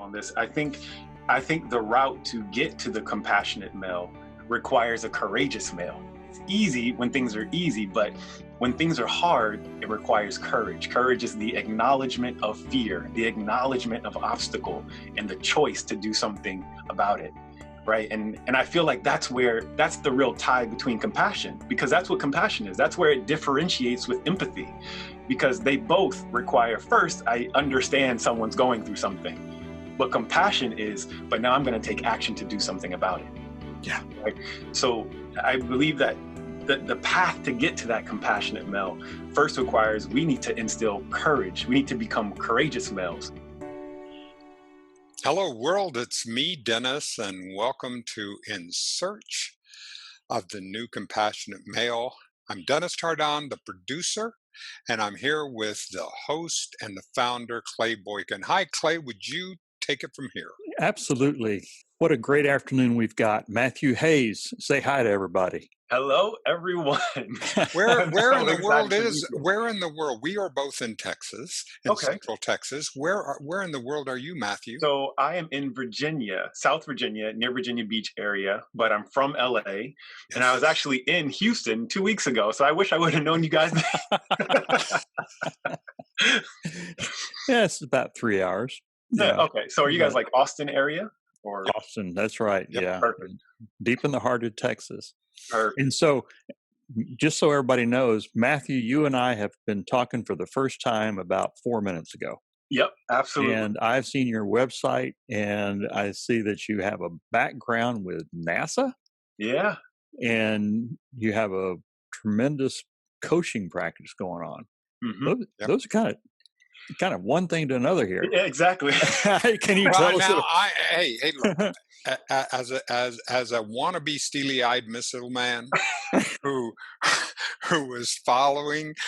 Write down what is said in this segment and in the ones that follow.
on this. I think the route to get to the compassionate male requires a courageous male. It's easy when things are easy, but when things are hard, it requires courage. Courage is the acknowledgement of fear, the acknowledgement of obstacle, and the choice to do something about it. Right. And I feel like that's the real tie between compassion, because that's what compassion is. That's where it differentiates with empathy, because they both require, first, I understand someone's going through something, but compassion is, but now I'm going to take action to do something about it. Yeah. Right. So I believe that the path to get to that compassionate male first requires, we need to instill courage. We need to become courageous males. Hello, world. It's me, Dennis, and welcome to In Search of the New Compassionate Male. I'm Dennis Tardan, the producer, and I'm here with the host and the founder, Clay Boykin. Hi, Clay. Would you take it from here? Absolutely. What a great afternoon we've got. Matthew Hayes, say hi to everybody. Hello, everyone. Where in the world? We are both in Texas, in Central Texas. Where in the world are you, Matthew? So I am in Virginia, South Virginia, near Virginia Beach area, but I'm from LA. Yes. And I was actually in Houston 2 weeks ago. So I wish I would have known you guys. Yeah, it's about 3 hours. Yeah. Okay. So are you guys like Austin area? Or Austin, that's right. Yep, yeah. Perfect. Deep in the heart of Texas. Perfect. And so, just so everybody knows, Matthew, you and I have been talking for the first time about 4 minutes ago. Yep, absolutely. And I've seen your website, and I see that you have a background with NASA. Yeah. And you have a tremendous coaching practice going on. Mm-hmm. Those are kind of one thing to another here. Yeah, exactly. Can you tell us? Hey, look, as a wannabe steely-eyed missile man who's followed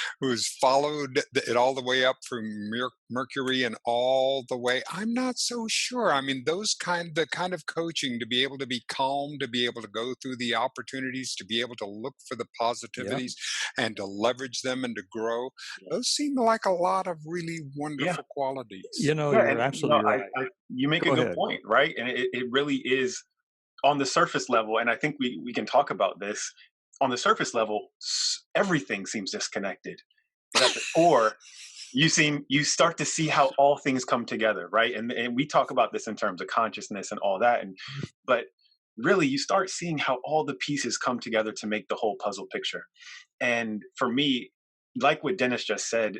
it all the way up from Mercury and all the way, I'm not so sure. I mean, the kind of coaching, to be able to be calm, to be able to go through the opportunities, to be able to look for the positivities and to leverage them and to grow, those seem like a lot of really wonderful qualities. You're absolutely right. You make a good point, right? And it really is on the surface level, and I think we can talk about this. On the surface level, everything seems disconnected. But at the core, you start to see how all things come together, right? And we talk about this in terms of consciousness and all that. But really, you start seeing how all the pieces come together to make the whole puzzle picture. And for me, like what Dennis just said,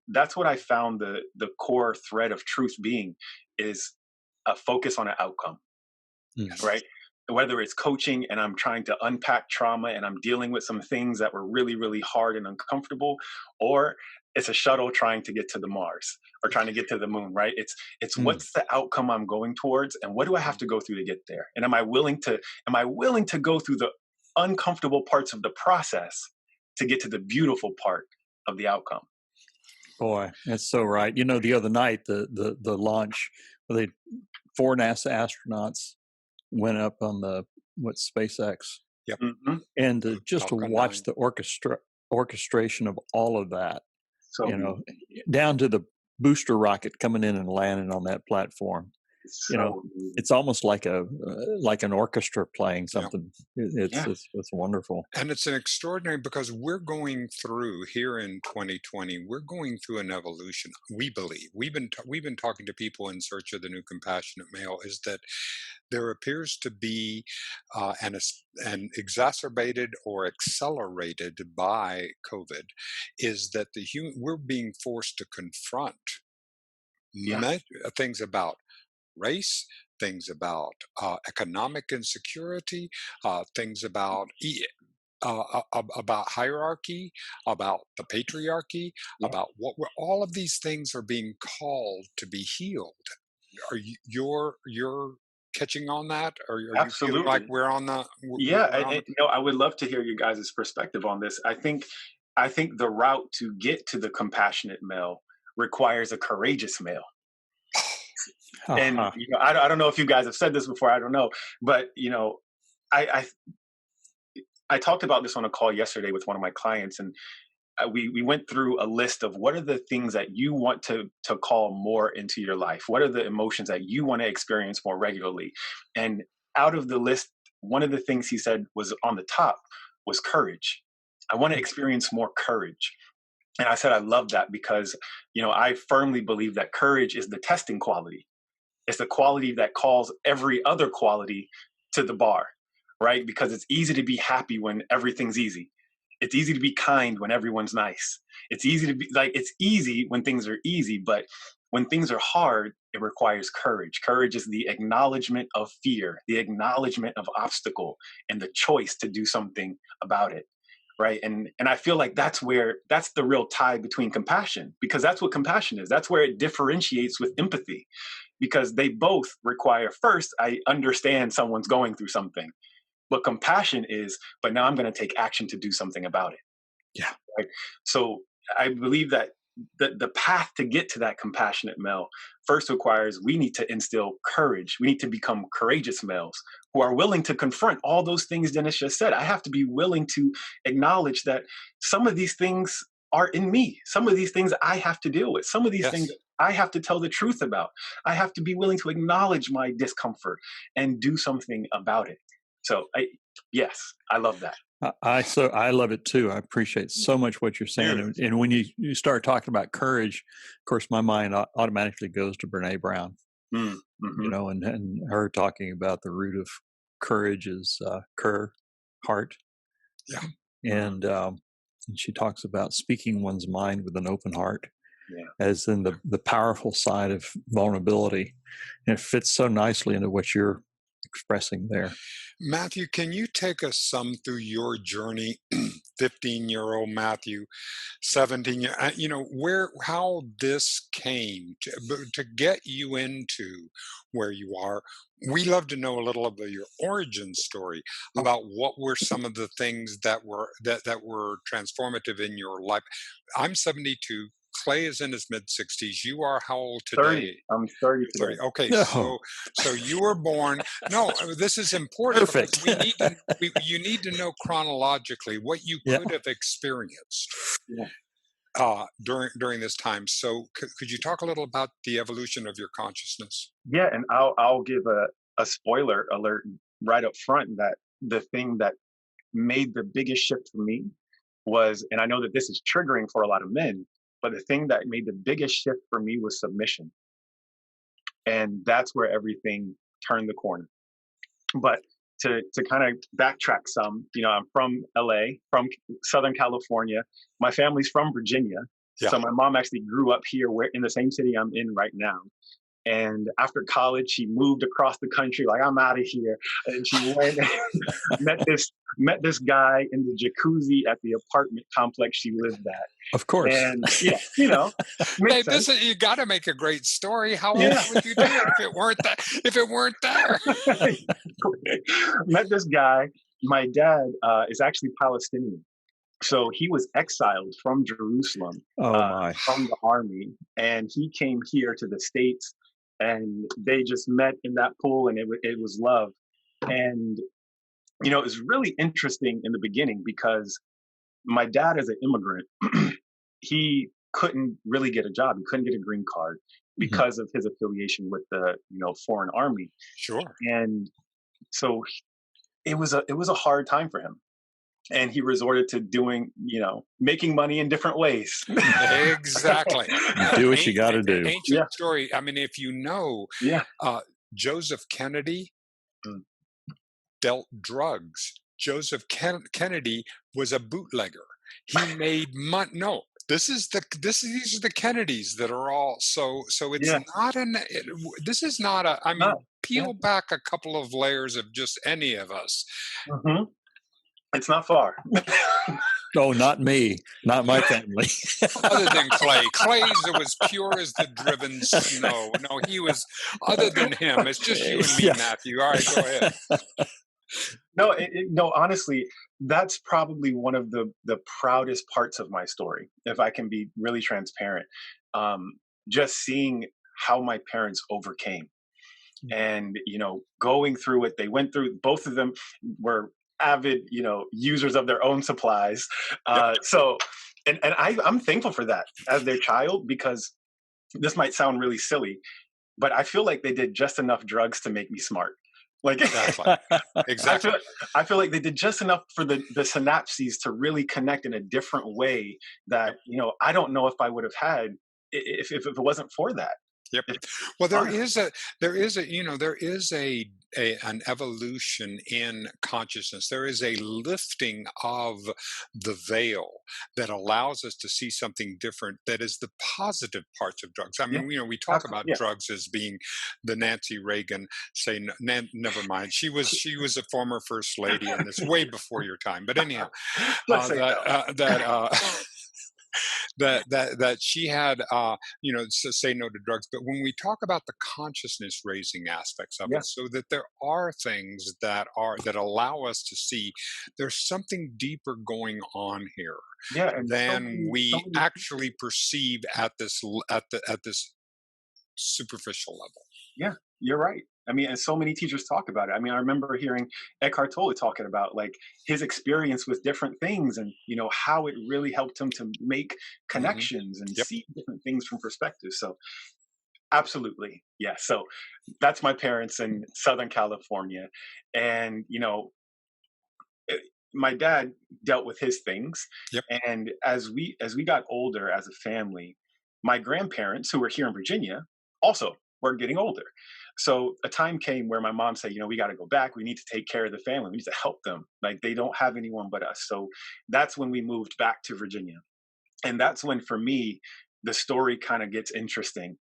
that's what I found the core thread of truth being, is a focus on an outcome, right? Whether it's coaching and I'm trying to unpack trauma and I'm dealing with some things that were really, really hard and uncomfortable, or it's a shuttle trying to get to the Mars or trying to get to the moon, right? It's what's the outcome I'm going towards, and what do I have to go through to get there? And am I willing to go through the uncomfortable parts of the process to get to the beautiful part of the outcome? Boy, that's so right. The other night, the launch, 4 NASA astronauts went up on SpaceX. Yep. Mm-hmm. And to watch the orchestration of all of that, down to the booster rocket coming in and landing on that platform. It's almost like an orchestra playing something. It's wonderful. And it's an extraordinary, because we're going through here in 2020, we're going through an evolution. We believe we've been talking to people in search of the new compassionate male, is that there appears to be an exacerbated or accelerated by COVID, is that we're being forced to confront things about race, things about economic insecurity, things about hierarchy, about the patriarchy, about all of these things are being called to be healed. Are you're catching on that, or are Absolutely. You feeling like we're on the? I would love to hear you guys' perspective on this. I think the route to get to the compassionate male requires a courageous male. And I don't know if you guys have said this before. I don't know, but I talked about this on a call yesterday with one of my clients, and we went through a list of what are the things that you want to call more into your life. What are the emotions that you want to experience more regularly? And out of the list, one of the things he said was on the top was courage. I want to experience more courage. And I said, I love that because, I firmly believe that courage is the testing quality. It's the quality that calls every other quality to the bar, right? Because it's easy to be happy when everything's easy. It's easy to be kind when everyone's nice. It's easy when things are easy, but when things are hard, it requires courage. Courage is the acknowledgement of fear, the acknowledgement of obstacle, and the choice to do something about it. Right. And I feel like that's the real tie between compassion, because that's what compassion is. That's where it differentiates with empathy, because they both require, first, I understand someone's going through something. But compassion is, but now I'm going to take action to do something about it. Yeah. Right. So I believe that the path to get to that compassionate male first requires, we need to instill courage. We need to become courageous males who are willing to confront all those things Dennis just said. I have to be willing to acknowledge that some of these things are in me. Some of these things I have to deal with. Some of these things I have to tell the truth about. I have to be willing to acknowledge my discomfort and do something about it. So yes, I love that. I love it too. I appreciate so much what you're saying. And when you start talking about courage, of course, my mind automatically goes to Brene Brown, mm-hmm. And her talking about the root of courage is heart. Yeah. And she talks about speaking one's mind with an open heart, as in the powerful side of vulnerability. And it fits so nicely into what you're expressing there. Matthew, can you take us some through your journey? 15-year-old Matthew, 17 how this came to get you into where you are. We love to know a little of your origin story, about what were some of the things that were transformative in your life. I'm 72. Clay is in his mid-60s. You are how old today? 30. I'm 30 today. 30. Okay, so you were born. No, this is important. Perfect. Because you need to know chronologically what you could have experienced during this time. So could you talk a little about the evolution of your consciousness? Yeah, and I'll give a spoiler alert right up front, that the thing that made the biggest shift for me was, and I know that this is triggering for a lot of men, but the thing that made the biggest shift for me was submission. And that's where everything turned the corner. But to kind of backtrack some, I'm from LA, from Southern California. My family's from Virginia. Yeah. So my mom actually grew up here, in the same city I'm in right now. And after college, she moved across the country, like, I'm out of here. And she went and met this guy in the jacuzzi at the apartment complex she lived at. Of course. And hey, you got to make a great story. How else would you do it if it weren't there? Met this guy. My dad is actually Palestinian. So he was exiled from Jerusalem, from the army, and he came here to the States, and they just met in that pool, and it was love. And, it was really interesting in the beginning, because my dad, as an immigrant, he couldn't really get a job. He couldn't get a green card because of his affiliation with the, foreign army. Sure. And so it was a hard time for him. And he resorted to doing, making money in different ways. Exactly. Do what you got to do. Ancient story. I mean, if you know, Joseph Kennedy dealt drugs. Joseph Kennedy was a bootlegger. He made money. No, these are the Kennedys that are all so it's not this is not a, I mean, peel back a couple of layers of just any of us. Mm-hmm. It's not far. No, not me. Not my family. Other than Clay. Clay's was pure as the driven snow. No, he was, other than him. It's just you and me, Matthew. All right, go ahead. No, honestly, that's probably one of the proudest parts of my story, if I can be really transparent. Just seeing how my parents overcame. And, going through it, they went through, both of them were avid, users of their own supplies. So I'm thankful for that as their child, because this might sound really silly, but I feel like they did just enough drugs to make me smart. Like Exactly. I Exactly. feel I feel like they did just enough for the synapses to really connect in a different way that, Yep. I don't know if I would have had if it wasn't for that. Yep. If, Well, honestly, there is an evolution in consciousness. There is a lifting of the veil that allows us to see something different. That is the positive parts of drugs. I yeah, mean, we talk absolutely, about yeah. drugs as being the Nancy Reagan say. Never mind. She was a former first lady, and it's way before your time. But anyhow, Let's say that no. that she had say no to drugs. But when we talk about the consciousness raising aspects of Yeah, it, so that there are things that allow us to see there's something deeper going on here yeah, and than so we many actually perceive at this superficial level. Yeah, you're right. I mean, and so many teachers talk about it. I mean, I remember hearing Eckhart Tolle talking about like his experience with different things, and how it really helped him to make Hmm. connections and Yep. see different things from perspective. So absolutely, yeah. So that's my parents in Southern California, and eh, my dad dealt with his things, Yep. and as we got older as a family, my grandparents who were here in Virginia also were getting older. So a time came where my mom said, we got to go back, we need to take care of the family, we need to help them, like they don't have anyone but us. So that's when we moved back to Virginia, and that's when for me the story kind of gets interesting,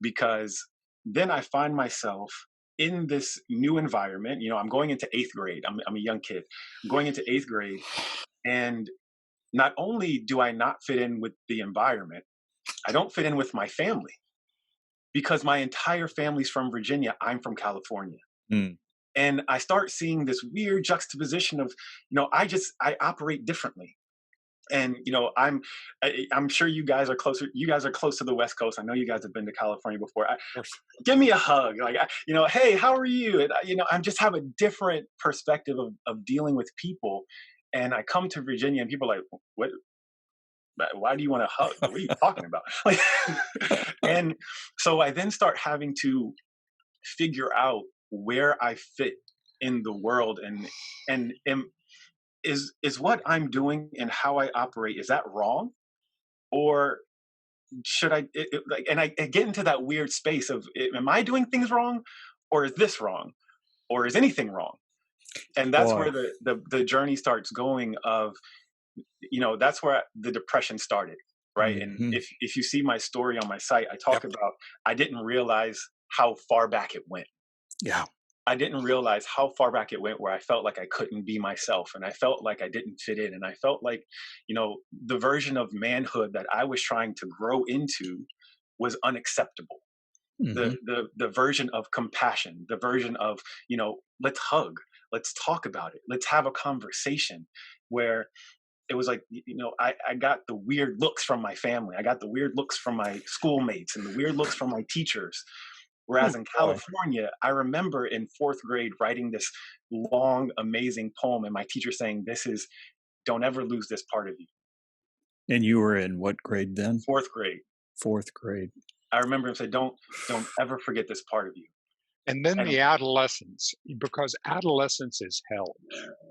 because then I find myself in this new environment. I'm going into eighth grade. I'm a young kid. I'm going into eighth grade, and not only do I not fit in with the environment, I don't fit in with my family, because my entire family's from Virginia. I'm from California. Mm. And I start seeing this weird juxtaposition of, I operate differently. And I'm sure you guys are closer. You guys are close to the West Coast. I know you guys have been to California before. Of course. Give me a hug, like, hey, how are you? And I just have a different perspective of dealing with people. And I come to Virginia, and people are like, what? Why do you want to hug? What are you talking about? Like, and so I then start having to figure out where I fit in the world, and is what I'm doing and how I operate, is that wrong? Or should like, and I get into that weird space of, am I doing things wrong, or is this wrong, or is anything wrong? And that's Boy. where the journey starts going of, that's where the depression started, right? And Hmm. if you see my story on my site, I talk Yep. about, I didn't realize how far back it went. Yeah. I didn't realize how far back it went where I felt like I couldn't be myself, and I felt like I didn't fit in, and I felt like, the version of manhood that I was trying to grow into was unacceptable. Hmm. The version of compassion, the version of, let's hug, let's talk about it, let's have a conversation, where it was like, I got the weird looks from my family, I got the weird looks from my schoolmates, and the weird looks from my teachers. Whereas Oh in boy. California, I remember in fourth grade writing this long, amazing poem, and my teacher saying, "This is, don't ever lose this part of you." And you were in what grade then? Fourth grade. Fourth grade. I remember him say, "Don't ever forget this part of you." And then And the adolescence, because adolescence is hell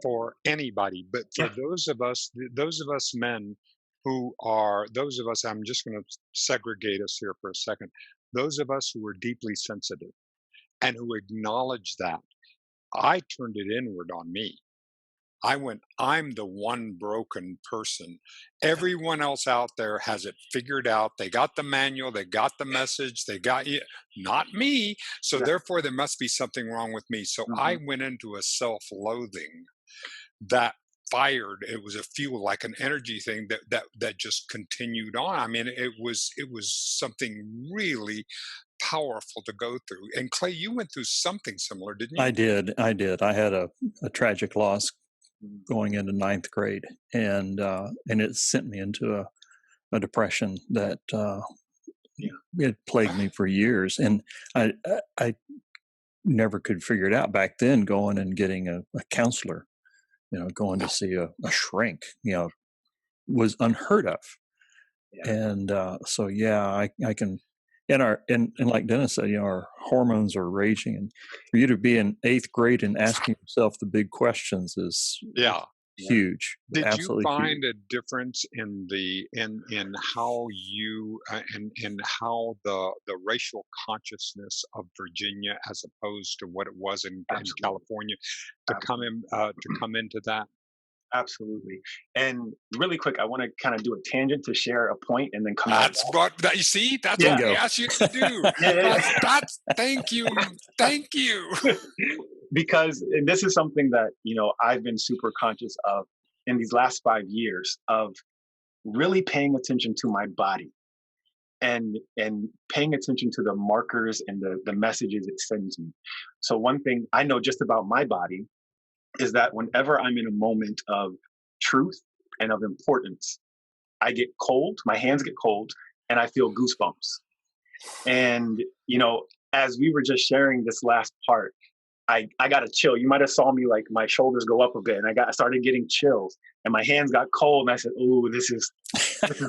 for anybody, but for yeah, those of us men those of us, I'm just going to segregate us here for a second, those of us who are deeply sensitive and who acknowledge that, I turned it inward on me. I'm the one broken person. Everyone else out there has it figured out. They got the manual, they got the message, they got you, not me. So yeah, therefore there must be something wrong with me. So I hmm went into a self-loathing that fired. It was a fuel, like an energy thing that just continued on. I mean, it was something really powerful to go through. And Clay, you went through something similar, didn't you? I did. I did. I had a tragic loss going into ninth grade, and it sent me into a depression that yeah, it plagued me for years, and I never could figure it out back then. Going and getting a counselor, going to see a shrink, was unheard of. And so, yeah, I can, and like Dennis said, our hormones are raging, and for you to be in 8th grade and asking yourself the big questions is huge. Did Absolutely you find huge. a difference in how you in how the racial consciousness of Virginia as opposed to what it was in California to come into that? Absolutely. And really quick, I want to kind of do a tangent to share a point and then come right That's what you see. That's Yeah. what we asked you to do. That's thank you, thank you. Because this is something that I've been super conscious of in these last 5 years of really paying attention to my body and paying attention to the markers and the messages it sends me. So one thing I know just about my body is that whenever I'm in a moment of truth and of importance, I get cold, my hands get cold, and I feel goosebumps. And, as we were just sharing this last part, I got a chill. You might have saw me, like, my shoulders go up a bit, and I started getting chills, and my hands got cold, and I said, "Ooh, this is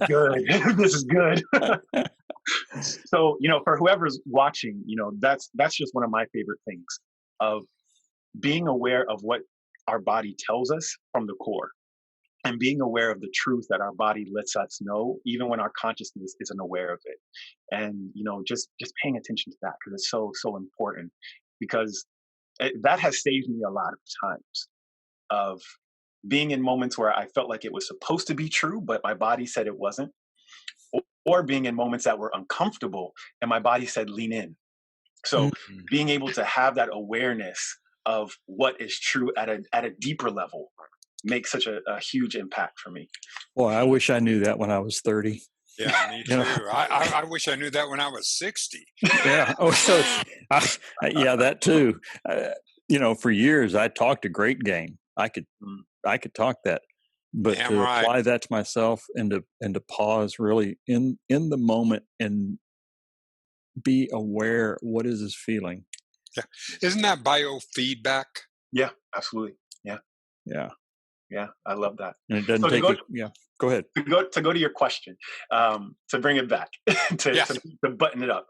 good. This is good." So, for whoever's watching, that's just one of my favorite things of being aware of what our body tells us from the core, and being aware of the truth that our body lets us know, even when our consciousness isn't aware of it. And just paying attention to that, because it's so important, because that has saved me a lot of times of being in moments where I felt like it was supposed to be true, but my body said it wasn't, or being in moments that were uncomfortable and my body said lean in. So being able to have that awareness of what is true at a deeper level makes such a huge impact for me. Boy, I wish I knew that when I was 30. Yeah, me too. I wish I knew that when I was 60. Yeah. Oh, so yeah, that too. For years I talked a great game. I could talk that, but Damn to right. apply that to myself and to pause really in the moment and be aware, what is this feeling? Yeah. Isn't that biofeedback? Yeah, absolutely. Yeah. Yeah. Yeah. I love that. And it doesn't take yeah. Go ahead. To go to your question, to bring it back, to button it up.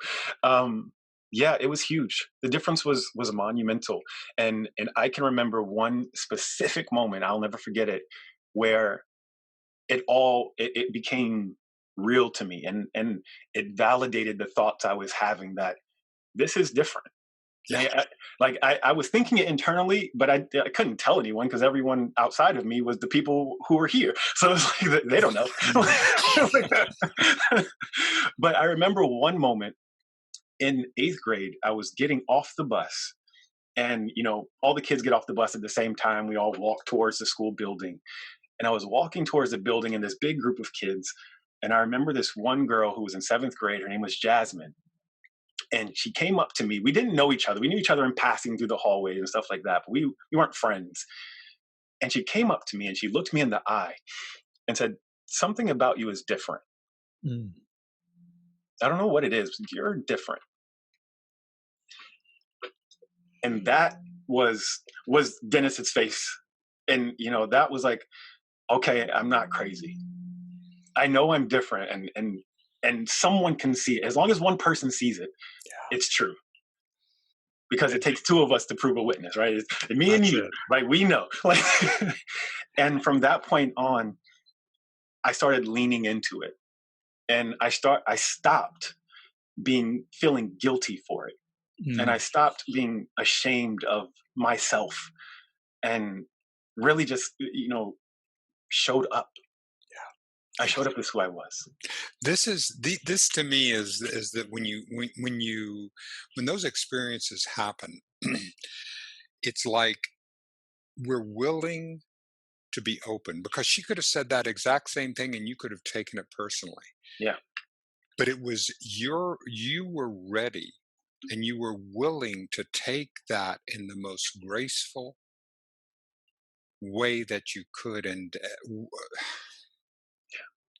Yeah, it was huge. The difference was monumental. And I can remember one specific moment, I'll never forget it, where it became real to me, and it validated the thoughts I was having that this is different. Yeah. I was thinking it internally, but I couldn't tell anyone because everyone outside of me was the people who were here. So it's like they don't know. But I remember one moment in 8th grade, I was getting off the bus, and all the kids get off the bus at the same time. We all walk towards the school building, and I was walking towards the building in this big group of kids. And I remember this one girl who was in 7th grade. Her name was Jasmine. And she came up to me. We didn't know each other. We knew each other in passing through the hallways and stuff like that, but we weren't friends. And she came up to me and she looked me in the eye and said, "Something about you is different. I don't know what it is, but you're different." And that was Dennis's face. And that was like, okay, I'm not crazy. I know I'm different, and someone can see it. As long as one person sees it, it's true. Because it takes 2 of us to prove a witness, right? It's me and you, right? We know. And from that point on, I started leaning into it, and I stopped feeling guilty for it, and I stopped being ashamed of myself, and really just showed up. I showed up as who I was. This to me is that when those experiences happen, it's like we're willing to be open, because she could have said that exact same thing and you could have taken it personally. Yeah. But it was you were ready and you were willing to take that in the most graceful way that you could, and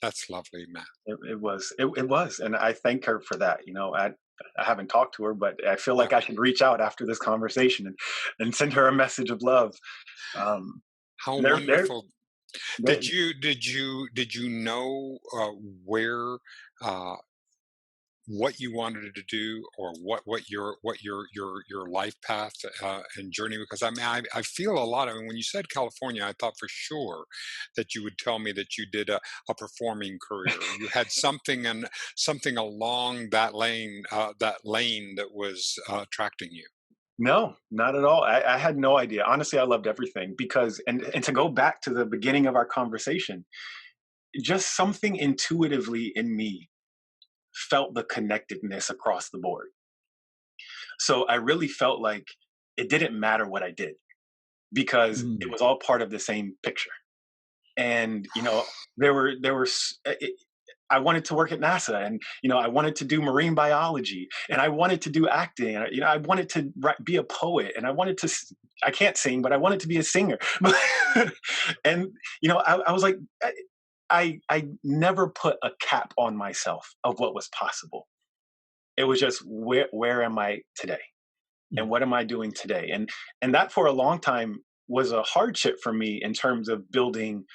that's lovely, Matt. It was, and I thank her for that. I haven't talked to her, but I feel like I should reach out after this conversation and send her a message of love. How wonderful! Did you know where uh, what you wanted to do, or what your life path and journey? Because I mean, I feel a lot of, and when you said California, I thought for sure that you would tell me that you did a performing career. You had something along that lane that was attracting you. No, not at all. I had no idea. Honestly, I loved everything because, and to go back to the beginning of our conversation, just something intuitively in me felt the connectedness across the board. So I really felt like it didn't matter what I did because it Mm. was all part of the same picture. And I wanted to work at NASA, and I wanted to do marine biology, and I wanted to do acting, and I wanted to be a poet, and I can't sing, but I wanted to be a singer. And I was like, I never put a cap on myself of what was possible. It was just, where am I today, and Mm. what am I doing today? And that for a long time was a hardship for me in terms of building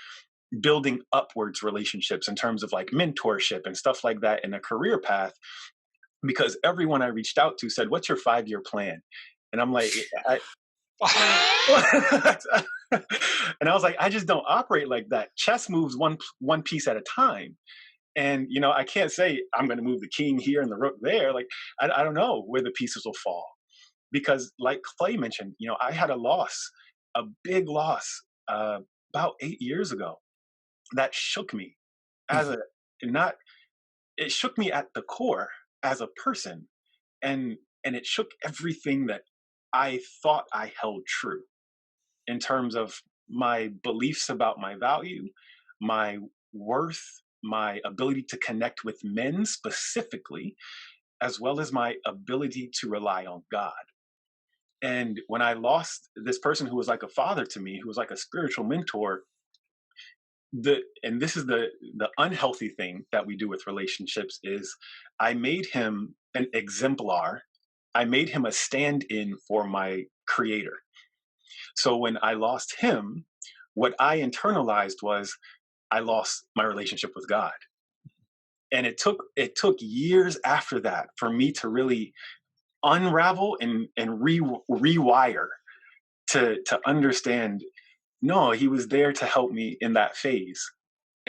upwards relationships, in terms of like mentorship and stuff like that in a career path, because everyone I reached out to said, "What's your 5-year plan?" And I'm like, and I was like, I just don't operate like that. Chess moves one piece at a time. And I can't say I'm going to move the king here and the rook there. Like, I don't know where the pieces will fall, because like Clay mentioned, I had a big loss, about 8 years ago, that shook me as a Mhm. not it shook me at the core as a person, and it shook everything that I thought I held true in terms of my beliefs about my value, my worth, my ability to connect with men specifically, as well as my ability to rely on God. And when I lost this person who was like a father to me, who was like a spiritual mentor, and this is the unhealthy thing that we do with relationships, is I made him an exemplar. I made him a stand-in for my creator. So when I lost him, what I internalized was I lost my relationship with God. And it took years after that for me to really unravel and rewire, to understand, no, he was there to help me in that phase.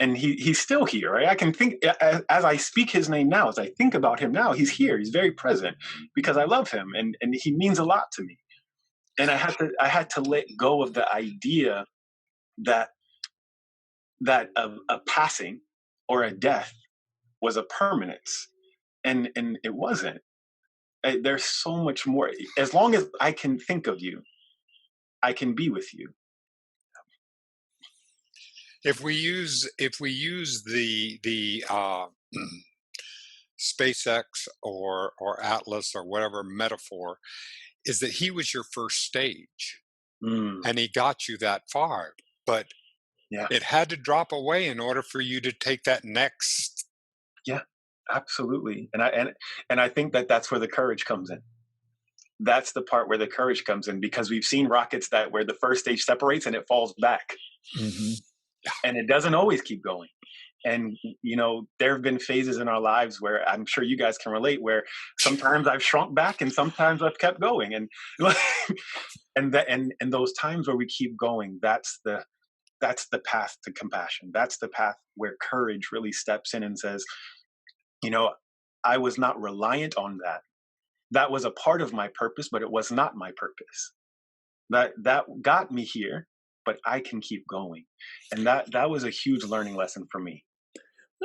And he's still here, right? I can think, as I speak his name now, as I think about him now, he's here. He's very present because I love him, and he means a lot to me. And I had to let go of the idea that a passing or a death was a permanence, and it wasn't. There's so much more. As long as I can think of you, I can be with you. If we use the SpaceX or Atlas or whatever metaphor, is that he was your first stage Mm, and he got you that far, but yeah, it had to drop away in order for you to take that next. yeah, absolutely. And I think that that's where the courage comes in. That's the part where the courage comes in, because we've seen rockets that where the first stage separates and it falls back, Mm-hmm. and it doesn't always keep going. And there have been phases in our lives where I'm sure you guys can relate, where sometimes I've shrunk back and sometimes I've kept going, and and those times where we keep going, that's the path to compassion. That's the path where courage really steps in and says, you know I was not reliant on that. That was a part of my purpose, but it was not my purpose. That got me here, but I can keep going. And that was a huge learning lesson for me.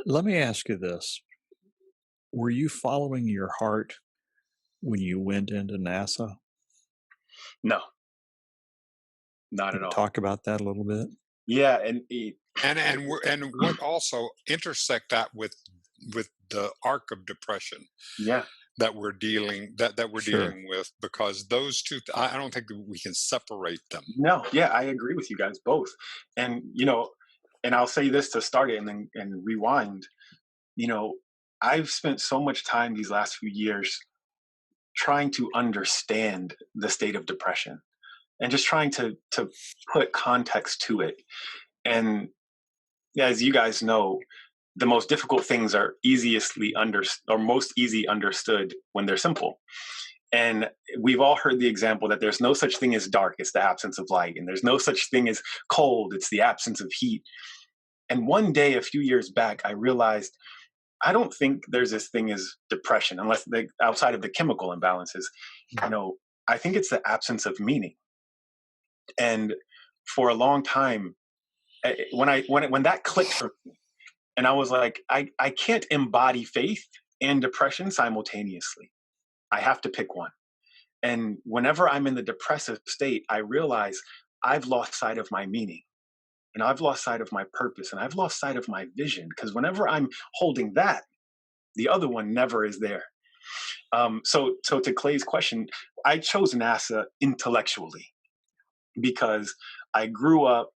Let me ask you this. Were you following your heart when you went into NASA? No, not Can at you all. talk about that a little bit? Yeah, And what also intersect that with the arc of depression yeah, that we're Sure. dealing with, because those two, I don't think that we can separate them. no, yeah, I agree with you guys both. And and I'll say this to start it, and then rewind. you know I've spent so much time these last few years trying to understand the state of depression, and just trying to put context to it. And as you guys know, the most difficult things are most easy understood when they're simple. And we've all heard the example that there's no such thing as dark, it's the absence of light. And there's no such thing as cold, it's the absence of heat. And one day, a few years back, I realized I don't think there's this thing as depression, unless outside of the chemical imbalances. I think it's the absence of meaning. And for a long time, when that clicked for me, and I was like, I can't embody faith and depression simultaneously. I have to pick one. And whenever I'm in the depressive state, I realize I've lost sight of my meaning, and I've lost sight of my purpose, and I've lost sight of my vision. Because whenever I'm holding that, the other one never is there. So to Clay's question, I chose NASA intellectually because I grew up,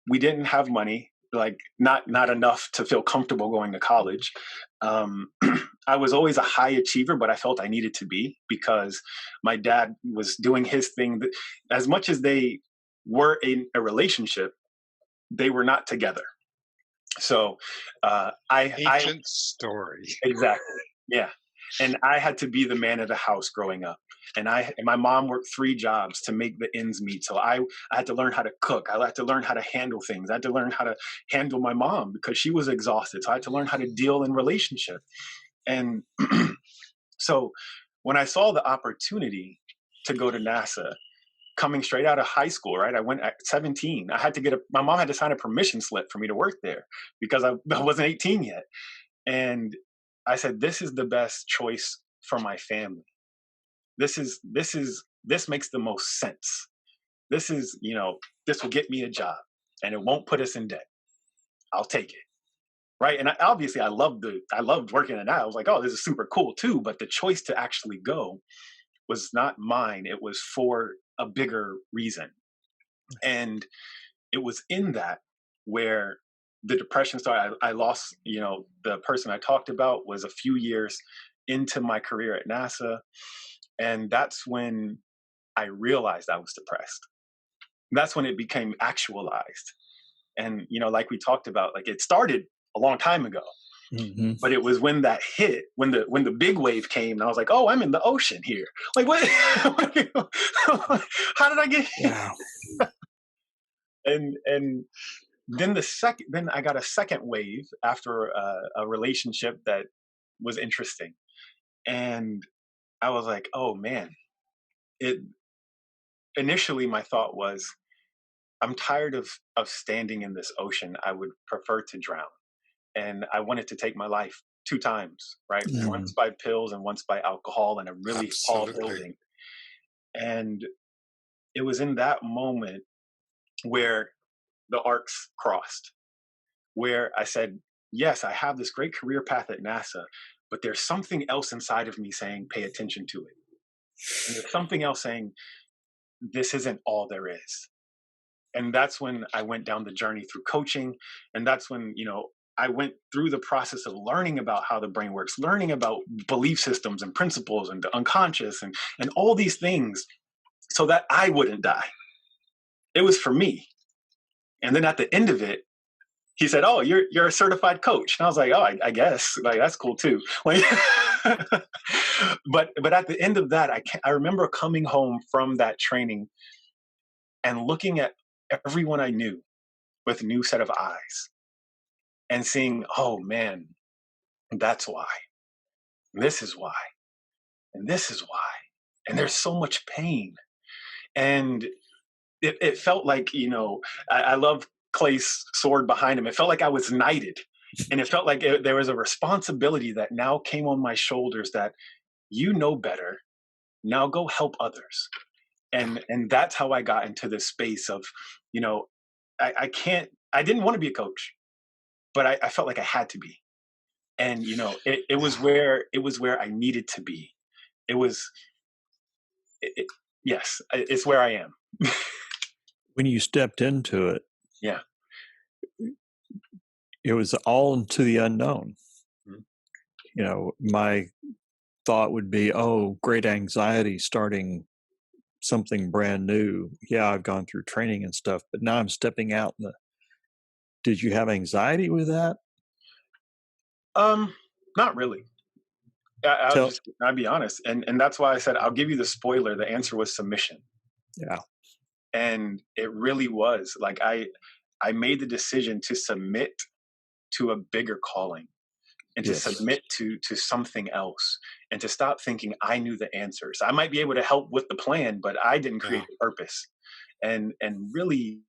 we didn't have money, like not enough to feel comfortable going to college. I was always a high achiever, but I felt I needed to be because my dad was doing his thing. As much as they were in a relationship, they were not together. So ancient story. Exactly. Yeah. And I had to be the man of the house growing up. And my mom worked 3 jobs to make the ends meet. So I had to learn how to cook. I had to learn how to handle things. I had to learn how to handle my mom because she was exhausted. So I had to learn how to deal in relationship. And so when I saw the opportunity to go to NASA, coming straight out of high school, right? I went at 17. My mom had to sign a permission slip for me to work there because I wasn't 18 yet. And I said, this is the best choice for my family. This makes the most sense. This will get me a job and it won't put us in debt. I'll take it. Right. And I loved working at that. I was like, oh, this is super cool too. But the choice to actually go was not mine. It was for a bigger reason. And it was in that where the depression started. I lost, the person I talked about was a few years into my career at NASA. And that's when I realized I was depressed. That's when it became actualized. And, like we talked about, like it started a long time ago. Mm-hmm. But it was when that hit, when the big wave came, and I was like, "Oh, I'm in the ocean here." Like, what? How did I get here? Yeah. And then I got a second wave after a relationship that was interesting, and I was like, "Oh man!" Initially, my thought was, "I'm tired of standing in this ocean. I would prefer to drown." And I wanted to take my life 2 times, right? Mm. Once by pills and once by alcohol in a really tall building. And it was in that moment where the arcs crossed, where I said, yes, I have this great career path at NASA, but there's something else inside of me saying, pay attention to it. And there's something else saying, this isn't all there is. And that's when I went down the journey through coaching. And that's when, I went through the process of learning about how the brain works, learning about belief systems and principles and the unconscious and all these things so that I wouldn't die. It was for me. And then at the end of it, he said, "Oh, you're a certified coach." And I was like, "Oh, I guess like that's cool too." Like, but at the end of that, I remember coming home from that training and looking at everyone I knew with a new set of eyes. And seeing, oh man, that's why. This is why. And this is why. And there's so much pain. And it felt like, I love Clay's sword behind him. It felt like I was knighted. And it felt like there was a responsibility that now came on my shoulders that better. Now go help others. And that's how I got into this space of, I didn't want to be a coach, but I felt like I had to be. And, it was where I needed to be. Yes, it's where I am. When you stepped into it. Yeah. It was all into the unknown. Mm-hmm. My thought would be, oh, great anxiety starting something brand new. Yeah, I've gone through training and stuff, but now I'm stepping out did you have anxiety with that? Not really. I'll be honest. And that's why I said, I'll give you the spoiler. The answer was submission. Yeah. And it really was like, I made the decision to submit to a bigger calling and to submit to something else and to stop thinking I knew the answers. I might be able to help with the plan, but I didn't create the purpose. And really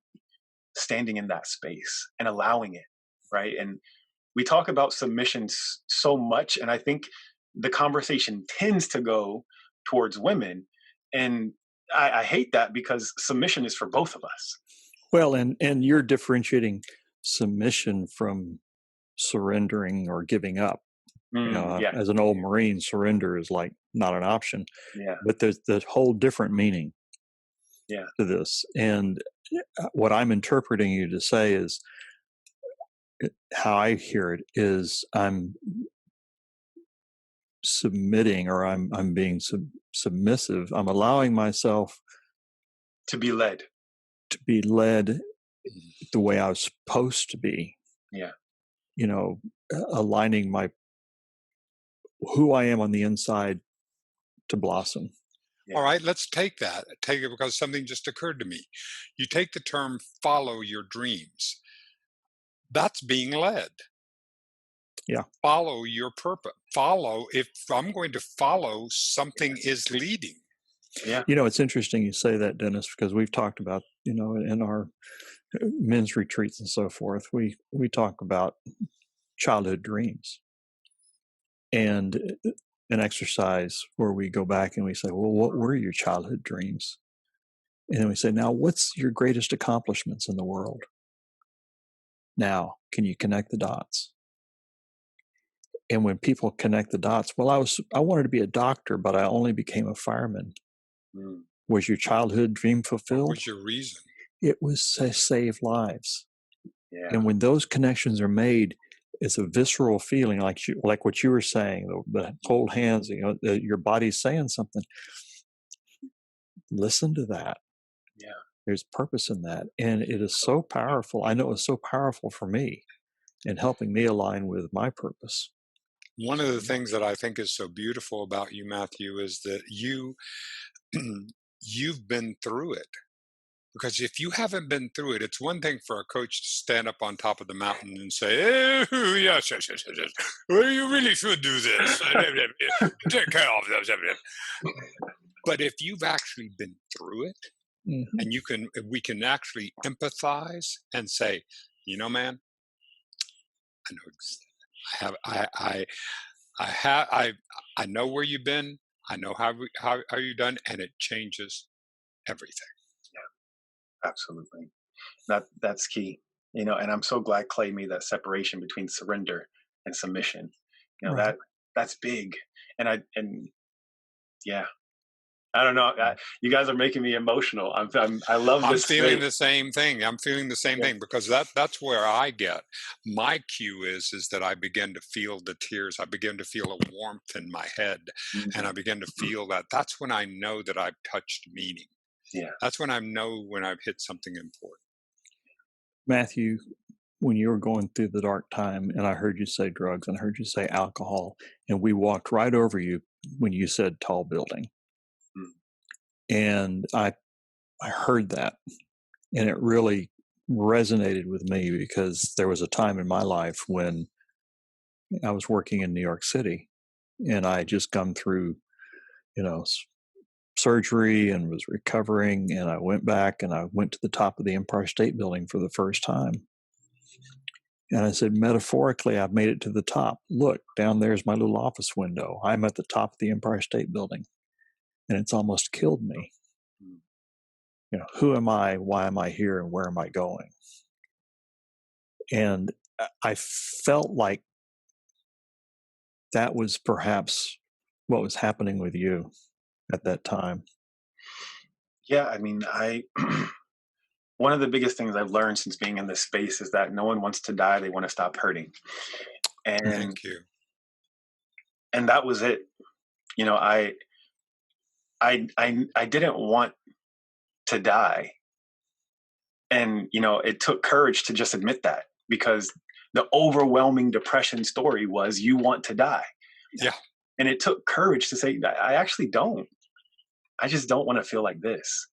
standing in that space and allowing it, right? And we talk about submissions so much, and I think the conversation tends to go towards women. And I hate that, because submission is for both of us. Well, and you're differentiating submission from surrendering or giving up. As an old Marine, surrender is like not an option. But there's the whole different meaning to this. And what I'm interpreting you to say is, how I hear it is, I'm submitting, or I'm being submissive. I'm allowing myself to be led the way I was supposed to be. Aligning who I am on the inside to blossom. All right, let's take it, because something just occurred to me. You take the term follow your dreams. That's being led. Follow your purpose. If I'm going to follow, something is leading. It's interesting you say that, Dennis, because we've talked about, in our men's retreats and so forth, we talk about childhood dreams, and an exercise where we go back and we say, well, what were your childhood dreams? And then we say, now, what's your greatest accomplishments in the world? Now, can you connect the dots? And when people connect the dots, well, I wanted to be a doctor, but I only became a fireman. Was your childhood dream fulfilled? What was your reason? It was to save lives. And when those connections are made, it's a visceral feeling, like what you were saying, the cold hands, your body's saying something. Listen to that. There's purpose in that. And it is so powerful. I know it's so powerful for me in helping me align with my purpose. One of the things that I think is so beautiful about you, Matthew, is that you've been through it. Because if you haven't been through it, it's one thing for a coach to stand up on top of the mountain and say, oh, yes. Well, you really should do this. Take care of those. But if you've actually been through it, and we can actually empathize and say, man, I know where you've been. I know how you've done, and it changes everything. Absolutely. That's key. And I'm so glad Clay made that separation between surrender and submission. That's big. I don't know. You guys are making me emotional. I love this. I'm feeling the same thing. Thing, because that's where I get my cue is that I begin to feel the tears. I begin to feel a warmth in my head, and I begin to feel that. That's when I know that I've touched meaning. That's when I know when I've hit something important. Matthew, when you were going through the dark time, and I heard you say drugs, and I heard you say alcohol, and we walked right over you when you said tall building. And I heard that, and it really resonated with me, because there was a time in my life when I was working in New York City, and I had just come through, surgery and was recovering, and I went back and I went to the top of the Empire State Building for the first time. And I said, metaphorically, I've made it to the top. Look, down there's my little office window. I'm at the top of the Empire State Building, and it's almost killed me. Who am I? Why am I here? And where am I going? And I felt like that was perhaps what was happening with you at that time. One of the biggest things I've learned since being in this space is that no one wants to die. They want to stop hurting. And thank you. And that was it. I didn't want to die. And, it took courage to just admit that. because the overwhelming depression story was you want to die. Yeah. And it took courage to say, I actually don't. I just don't want to feel like this.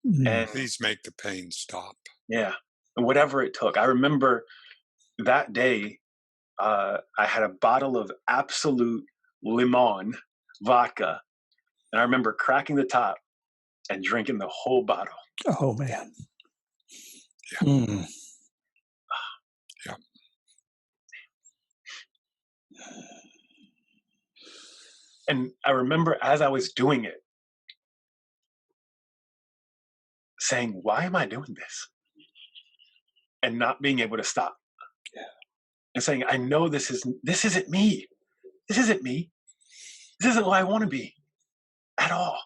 And please make the pain stop. Yeah. And whatever it took. I remember that day, I had a bottle of Absolute Limon vodka. And I remember cracking the top and drinking the whole bottle. Oh, man. Yeah. Yeah. And I remember as I was doing it, saying, why am I doing this? And not being able to stop. Yeah. And saying, I know this isn't me. This isn't me. This isn't who I want to be at all.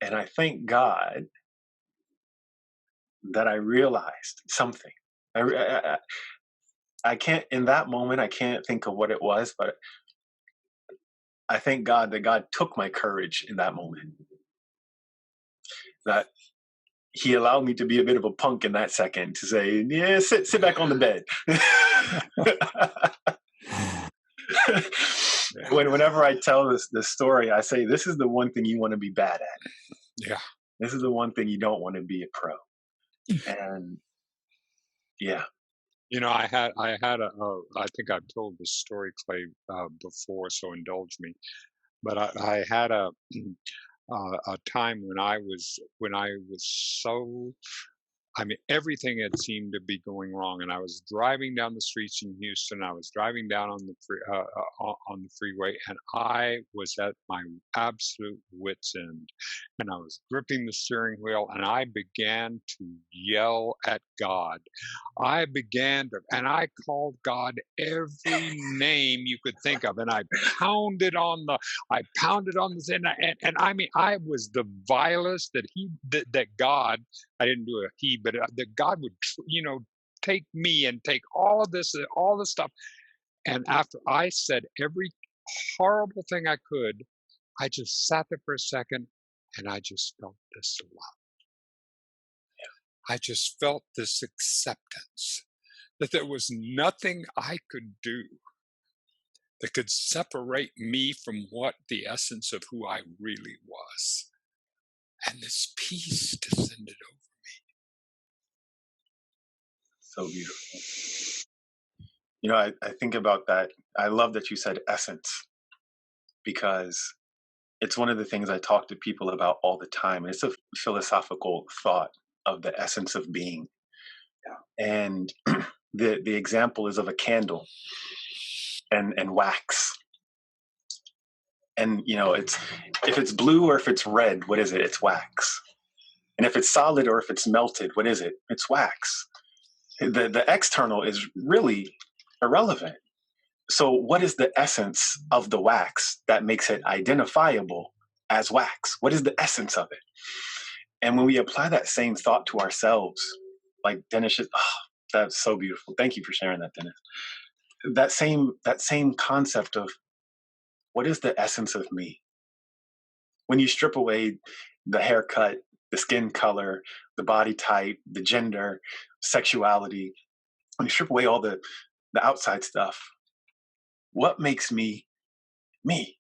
And I thank God that I realized something. I can't, in that moment, I can't think of what it was, but I thank God that God took my courage in that moment. That he allowed me to be a bit of a punk in that second to say, yeah, sit back on the bed. Whenever I tell this story, I say, this is the one thing you want to be bad at. Yeah. This is the one thing you don't want to be a pro. And yeah. You know, I think I've told this story, Clay, before, so indulge me. But I had a time when I was so, I mean, everything had seemed to be going wrong, and I was driving down the streets in Houston. I was driving down on the freeway, and I was at my absolute wit's end. And I was gripping the steering wheel, and I began to yell at God. And I called God every name you could think of, and I pounded on the and I mean, I was the vilest that God. I didn't do a he, but that God would, take me and take all the stuff. And after I said every horrible thing I could, I just sat there for a second, and I just felt this love. I just felt this acceptance that there was nothing I could do that could separate me from what the essence of who I really was. And this peace descended over. So beautiful. I think about that. I love that you said essence, because it's one of the things I talk to people about all the time. It's a philosophical thought of the essence of being. Yeah. And the example is of a candle and wax. And it's, if it's blue or if it's red, what is it? It's wax. And if it's solid or if it's melted, what is it? It's wax. The external is really irrelevant. So what is the essence of the wax that makes it identifiable as wax? What is the essence of it? And when we apply that same thought to ourselves, like Dennis just, that's so beautiful. Thank you for sharing that, Dennis. That same concept of what is the essence of me? When you strip away the haircut, the skin color, the body type, the gender, sexuality, when you strip away all the outside stuff, what makes me me?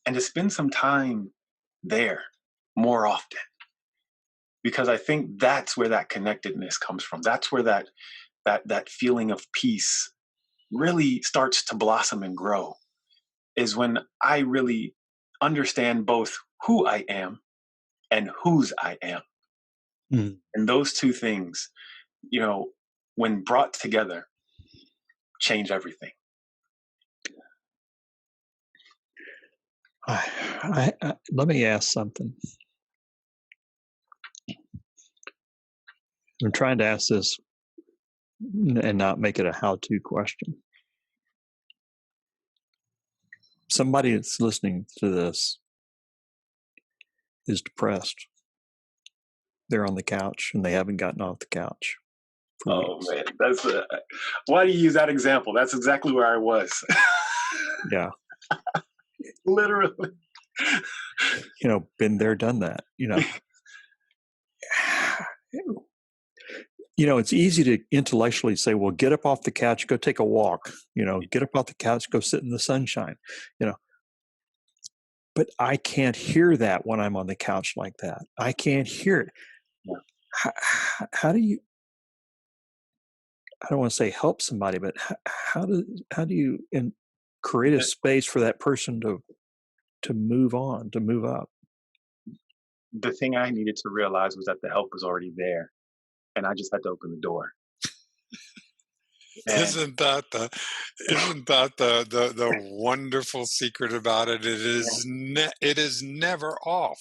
And to spend some time there more often, because I think that's where that connectedness comes from. That's where that feeling of peace really starts to blossom and grow, is when I really understand both who I am and whose I am. Mm. And those two things, when brought together, change everything. Let me ask something. I'm trying to ask this and not make it a how-to question. Somebody that's listening to this is depressed. They're on the couch and they haven't gotten off the couch. Oh man, why do you use that example? That's exactly where I was. Yeah. Literally. Been there, done that, It's easy to intellectually say, well, get up off the couch, go take a walk, get up off the couch, go sit in the sunshine, but I can't hear that when I'm on the couch like that. I can't hear it. Yeah. How do you, I don't want to say help somebody, but how do you create a space for that person to move on, to move up? The thing I needed to realize was that the help was already there, and I just had to open the door. Isn't that the wonderful secret about it? It is never off.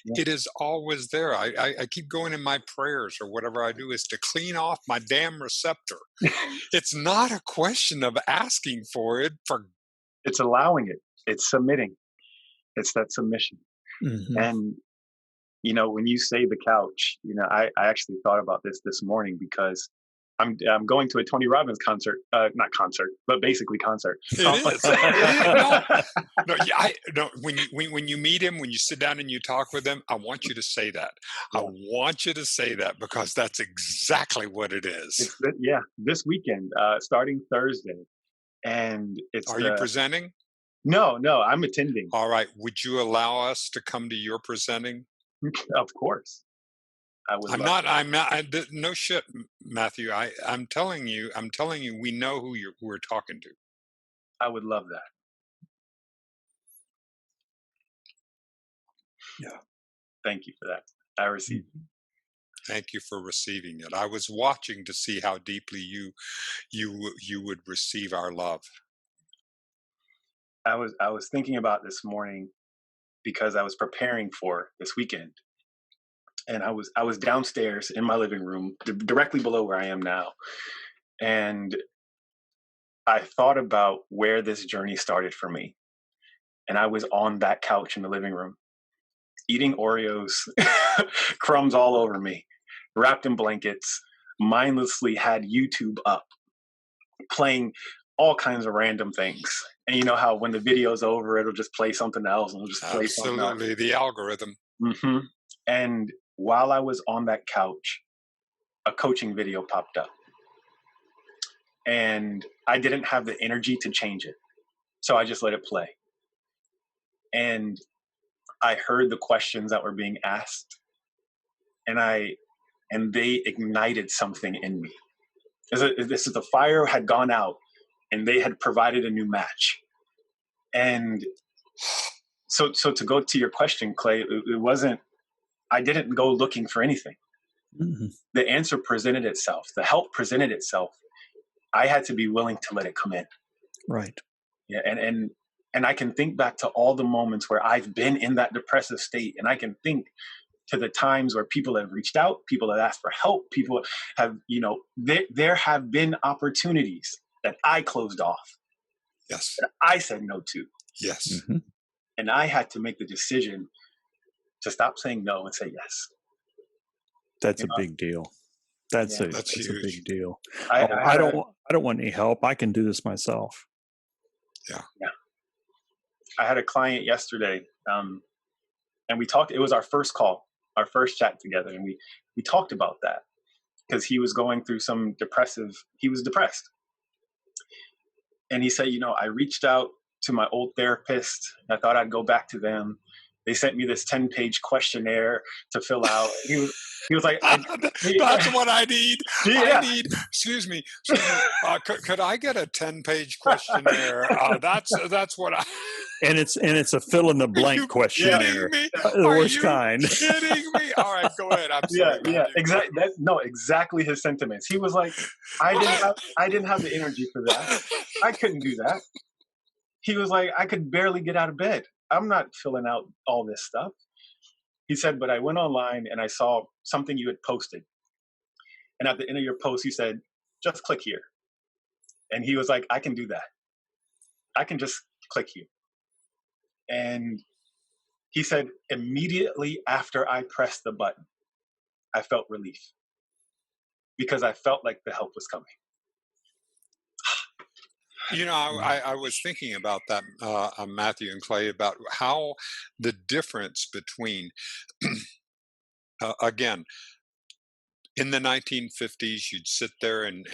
Yeah. It is always there. I keep going in my prayers or whatever I do is to clean off my damn receptor. It's not a question of asking for it. It's allowing it. It's submitting. It's that submission. Mm-hmm. And when you say the couch, I actually thought about this morning because I'm going to a Tony Robbins concert, not concert, but basically concert. It is. No. When you meet him, when you sit down and you talk with him, I want you to say that. Yeah. I want you to say that because that's exactly what it is. This weekend, starting Thursday, and it's. Are you presenting? No, I'm attending. All right. Would you allow us to come to your presenting? Of course. I'm not. No shit, Matthew. I'm telling you. We know who we're talking to. I would love that. Yeah. Thank you for that. I received it. Thank you for receiving it. I was watching to see how deeply you would receive our love. I was thinking about this morning because I was preparing for this weekend. And I was downstairs in my living room, directly below where I am now. And I thought about where this journey started for me. And I was on that couch in the living room, eating Oreos, crumbs all over me, wrapped in blankets, mindlessly had YouTube up, playing all kinds of random things. And you know how when the video's over, it'll just play something else and it'll just play something else. Absolutely, the algorithm. Mm-hmm. And while I was on that couch, a coaching video popped up. And I didn't have the energy to change it. So I just let it play. And I heard the questions that were being asked. And they ignited something in me. This is the fire had gone out and they had provided a new match. And so to go to your question, Clay, it wasn't, I didn't go looking for anything. Mm-hmm. The answer presented itself. The help presented itself. I had to be willing to let it come in. Right. Yeah. And I can think back to all the moments where I've been in that depressive state. And I can think to the times where people have reached out, people have asked for help, people have, there have been opportunities that I closed off. Yes. That I said no to. Yes. Mm-hmm. And I had to make the decision to stop saying no and say yes. That's a big deal. That's a big deal. I don't want any help. I can do this myself. Yeah. I had a client yesterday, and we talked. It was our first call, our first chat together, and we talked about that because he was going through he was depressed. And he said, I reached out to my old therapist. I thought I'd go back to them. They sent me this 10-page questionnaire to fill out. He was like, that's what I need. Yeah. Excuse me. Could I get a 10-page questionnaire? That's what I. And it's a fill in the blank questionnaire. The worst kind. Kidding me? All right, go ahead. I'm sorry. Yeah, exactly. Exactly his sentiments. He was like, I didn't have the energy for that. I couldn't do that. He was like, I could barely get out of bed. I'm not filling out all this stuff. He said, but I went online and I saw something you had posted. And at the end of your post, you said, just click here. And he was like, I can do that. I can just click here. And he said, immediately after I pressed the button, I felt relief because I felt like the help was coming. I was thinking about that, Matthew and Clay, about how the difference between, again, in the 1950s, you'd sit there and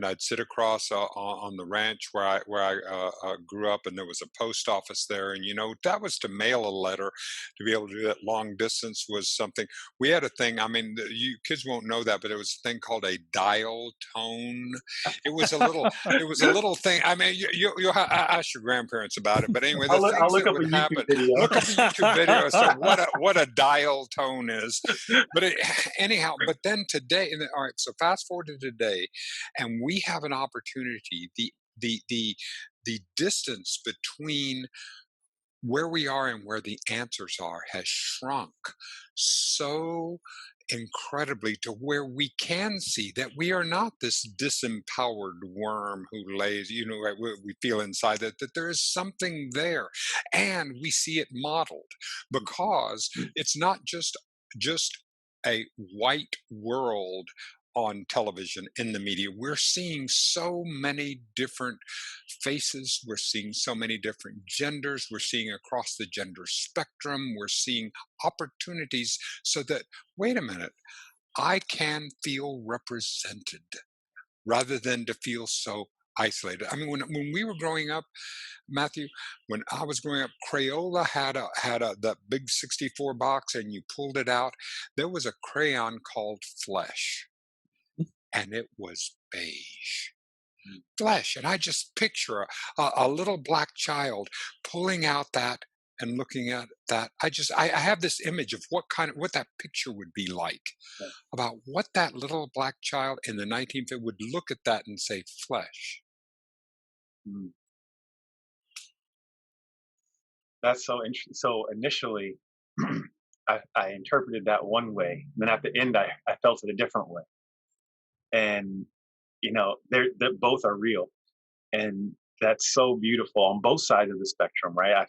I'd sit across on the ranch where I grew up, and there was a post office there, and that was to mail a letter. To be able to do that long distance was something. We had a thing. I mean, you kids won't know that, but it was a thing called a dial tone. It was a little. It was a little thing. I mean, you'll ask your grandparents about it. But anyway, the I'll things look that up a would YouTube happen. video. Look up a YouTube video as to what a dial tone is. But anyhow, but then today, all right. So fast forward to today, and we have an opportunity. The distance between where we are and where the answers are has shrunk so incredibly to where we can see that we are not this disempowered worm who lays, we feel inside that there is something there, and we see it modeled because it's not just a white world on television in the media. We're seeing so many different faces. We're seeing so many different genders. We're seeing across the gender spectrum. We're seeing opportunities so that, wait a minute, I can feel represented rather than to feel so isolated. I mean, when we were growing up, Matthew, when I was growing up, Crayola had a that big 64 box, and you pulled it out. There was a crayon called Flesh, and it was beige. Flesh. And I just picture a little black child pulling out that and looking at that. I have this image of what that picture would be like, Yeah. about what that little black child in the 1950s would look at that and say, flesh. Mm. That's so interesting. So initially, I interpreted that one way. Then at the end, I felt it a different way. And, they're both are real. And that's so beautiful on both sides of the spectrum, right? I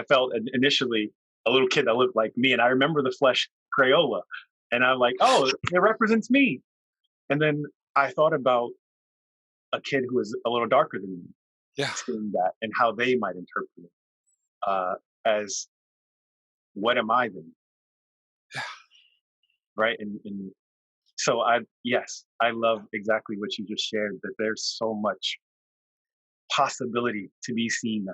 felt initially a little kid that looked like me, and I remember the Flesh Crayola, and I'm like, oh, it represents me. And then I thought about a kid who was a little darker than me, Yeah. seeing that and how they might interpret it as, what am I then? Yeah. Right? And so yes, I love exactly what you just shared, that there's so much possibility to be seen now.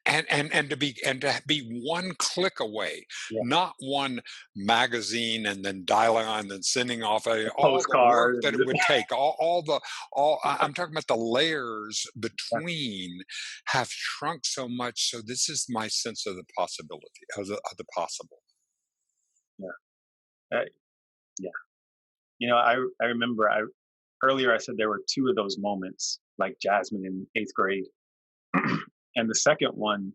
And to be one click away, Yeah. not one magazine and then dialing on and then sending off all the work Postcard. that it would take, I'm talking about the layers between have shrunk so much. So this is my sense of the possibility of the possible. Yeah. Yeah. I remember earlier I said there were two of those moments, like Jasmine in 8th grade. And the second one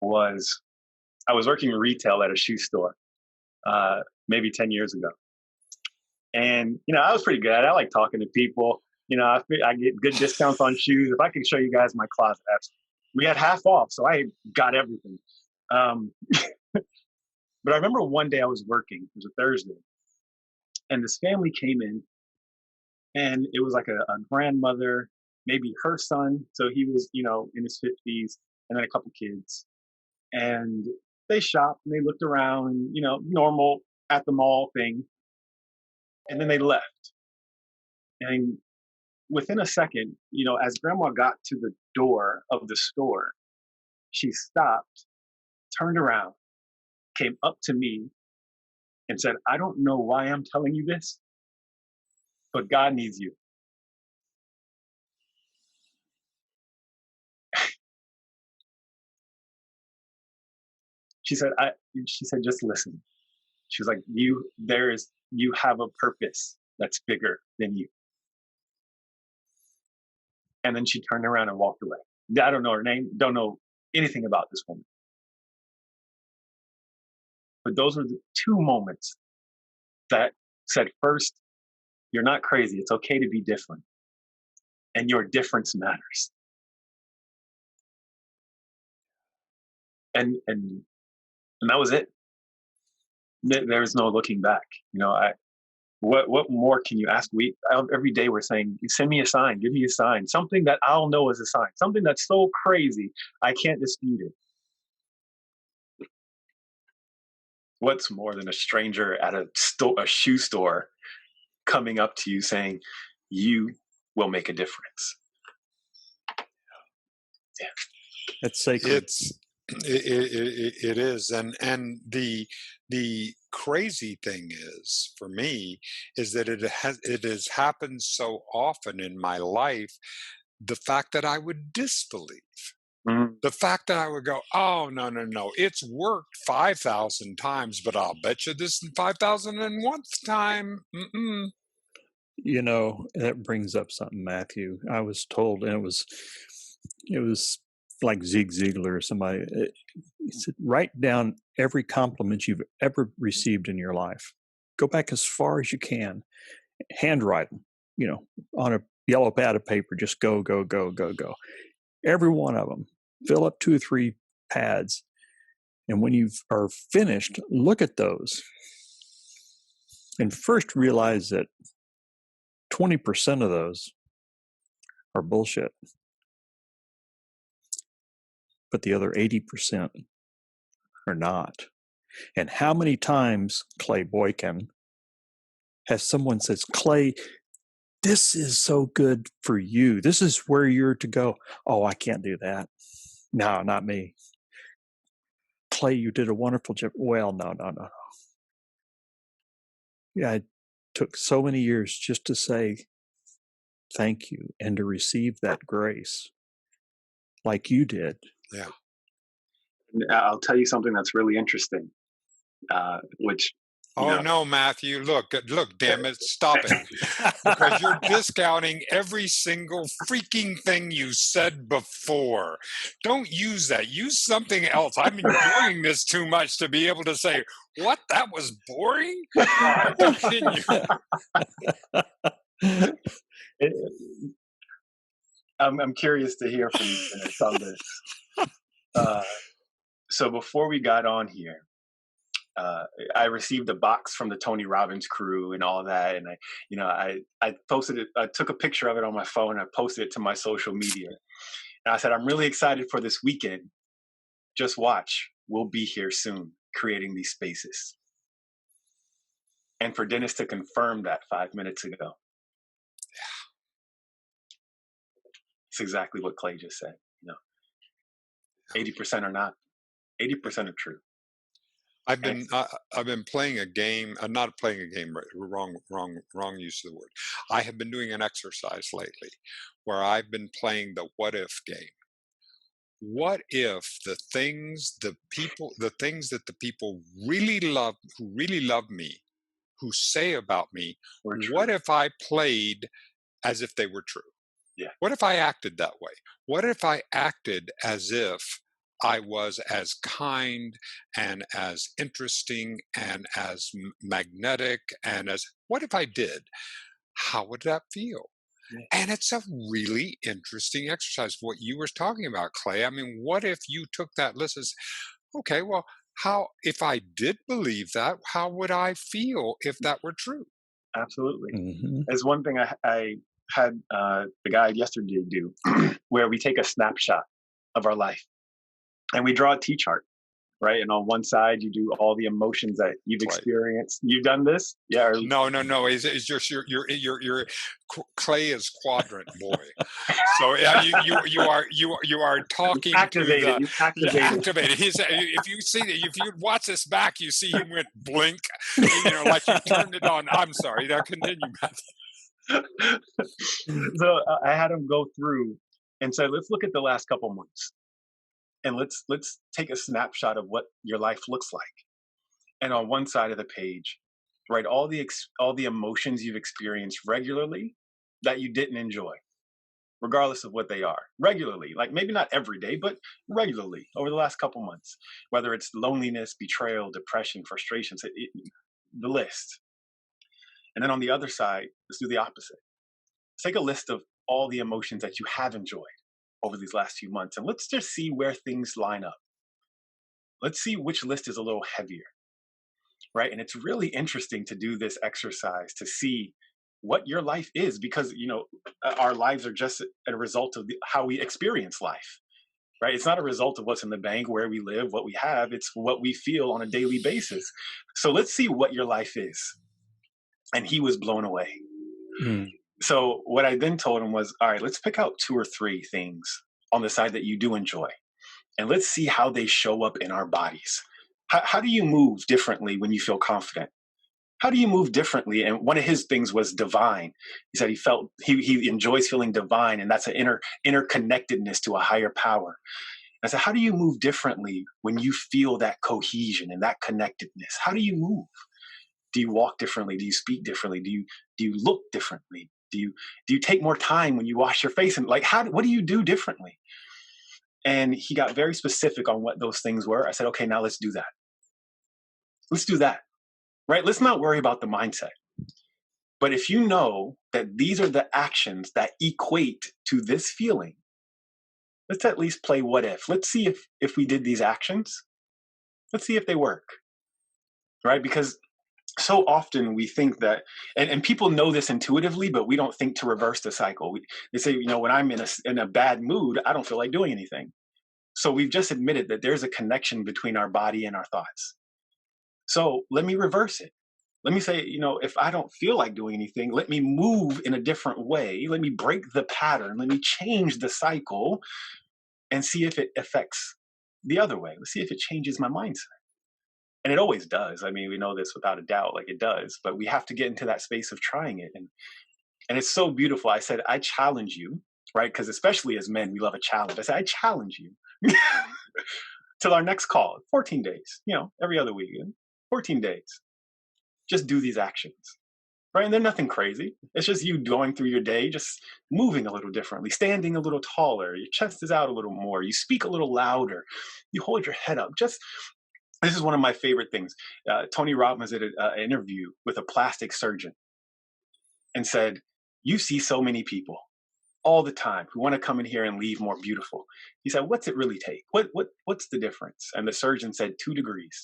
was, I was working retail at a shoe store, maybe 10 years ago. And, I was pretty good at it. I like talking to people. I get good discounts on shoes. If I could show you guys my closet, we had half off, so I got everything. But I remember one day I was working, it was a Thursday, and this family came in, and it was like a grandmother, maybe her son. So he was, in his 50s, and then a couple kids. And they shopped and they looked around, normal at the mall thing. And then they left. And within a second, as grandma got to the door of the store, she stopped, turned around, came up to me, and said, I don't know why I'm telling you this, but God needs you. She said, just listen. She was like, you have a purpose that's bigger than you. And then she turned around and walked away. I don't know her name, don't know anything about this woman. But those were the two moments that said, first, you're not crazy. It's okay to be different. And your difference matters. And that was it. There's no looking back. What more can you ask? Every day we're saying, send me a sign, give me a sign, something that I'll know is a sign, something that's so crazy I can't dispute it. What's more than a stranger at a shoe store coming up to you saying, you will make a difference. Yeah. It's sacred. It is, and the crazy thing is for me is that it has happened so often in my life. The fact that I would disbelieve, the fact that I would go, oh no, it's worked 5,000 times, but I'll bet you this 5,001th time. Mm-mm. You know, that brings up something, Matthew. I was told, and it was like Zig Ziglar or somebody. He said, write down every compliment you've ever received in your life. Go back as far as you can. Handwrite them, you know, on a yellow pad of paper. Just go. Every one of them. Fill up 2 or 3 pads. And when you are finished, look at those. And first realize that 20% of those are bullshit. But the other 80% are not. And how many times, Clay Boykin, has someone says, Clay, this is so good for you. This is where you're to go. Oh, I can't do that. No, not me. Clay, you did a wonderful job. Well, no. Yeah, it took so many years just to say thank you and to receive that grace like you did. Yeah. I'll tell you something that's really interesting, which no, Matthew, look, damn it, stop it. Because you're discounting every single freaking thing you said before. Don't use that. Use something else. I'm enjoying this too much to be able to say, what, that was boring? Continue. I'm curious to hear from you on this. So before we got on here, I received a box from the Tony Robbins crew and all that, and I posted it. I took a picture of it on my phone. I posted it to my social media, and I said, "I'm really excited for this weekend. Just watch. We'll be here soon, creating these spaces." And for Dennis to confirm that 5 minutes ago, it's exactly what Clay just said. 80% are not. 80% are true. I've been playing a game, not playing a game, wrong use of the word. I have been doing an exercise lately where I've been playing the what if game. What if the things that the people really love, who really love me, who say about me, what if I played as if they were true? Yeah. What if I acted that way? What if I acted as if I was as kind and as interesting and as magnetic what if I did? How would that feel? Yeah. And it's a really interesting exercise. What you were talking about, Clay. I mean, what if you took that list and said, okay, well, if I did believe that, how would I feel if that were true? Absolutely. Mm-hmm. There's one thing I had the guy yesterday do where we take a snapshot of our life and we draw a T-chart, right? And on one side you do all the emotions that you've experienced. Right. You've done this? Yeah. No. It's just your Clay is quadrant boy. So yeah, you are talking activated. To the activated. If you watch this back, you see him went blink, like you turned it on. I'm sorry. Now continue, Matthew. So I had him go through and say, let's look at the last couple months. And let's take a snapshot of what your life looks like. And on one side of the page, write all the emotions you've experienced regularly that you didn't enjoy, regardless of what they are. Regularly, like maybe not every day, but regularly over the last couple months. Whether it's loneliness, betrayal, depression, frustration, the list. And then on the other side, let's do the opposite. Take a list of all the emotions that you have enjoyed over these last few months, and let's just see where things line up. Let's see which list is a little heavier, right? And it's really interesting to do this exercise to see what your life is, because our lives are just a result of how we experience life, right? It's not a result of what's in the bank, where we live, what we have. It's what we feel on a daily basis. So let's see what your life is. And he was blown away. Mm. So what I then told him was, all right, let's pick out 2 or 3 things on the side that you do enjoy, and let's see how they show up in our bodies. How do you move differently when you feel confident? How do you move differently? And one of his things was divine. He said he enjoys feeling divine, and that's an interconnectedness to a higher power. I said, how do you move differently when you feel that cohesion and that connectedness? How do you move? Do you walk differently? Do you speak differently? Do you look differently? Do you take more time when you wash your face? And like, what do you do differently? And he got very specific on what those things were. I said, okay, now let's do that. Let's do that, right? Let's not worry about the mindset. But if you know that these are the actions that equate to this feeling, let's at least play what if. Let's see if we did these actions, let's see if they work, right? Because so often we think that, and people know this intuitively, but we don't think to reverse the cycle. They say, when I'm in a bad mood, I don't feel like doing anything. So we've just admitted that there's a connection between our body and our thoughts. So let me reverse it. Let me say, if I don't feel like doing anything, let me move in a different way. Let me break the pattern. Let me change the cycle and see if it affects the other way. Let's see if it changes my mindset. And it always does. I mean, we know this without a doubt, like it does, but we have to get into that space of trying it. And it's so beautiful. I said, I challenge you, right? Because especially as men, we love a challenge. I said, I challenge you till our next call, 14 days, every other weekend, 14 days. Just do these actions, right? And they're nothing crazy. It's just you going through your day, just moving a little differently, standing a little taller, your chest is out a little more, you speak a little louder, you hold your head up. This is one of my favorite things. Tony Robbins did an interview with a plastic surgeon and said, you see so many people all the time who want to come in here and leave more beautiful. He said, what's it really take? What's the difference? And the surgeon said 2 degrees,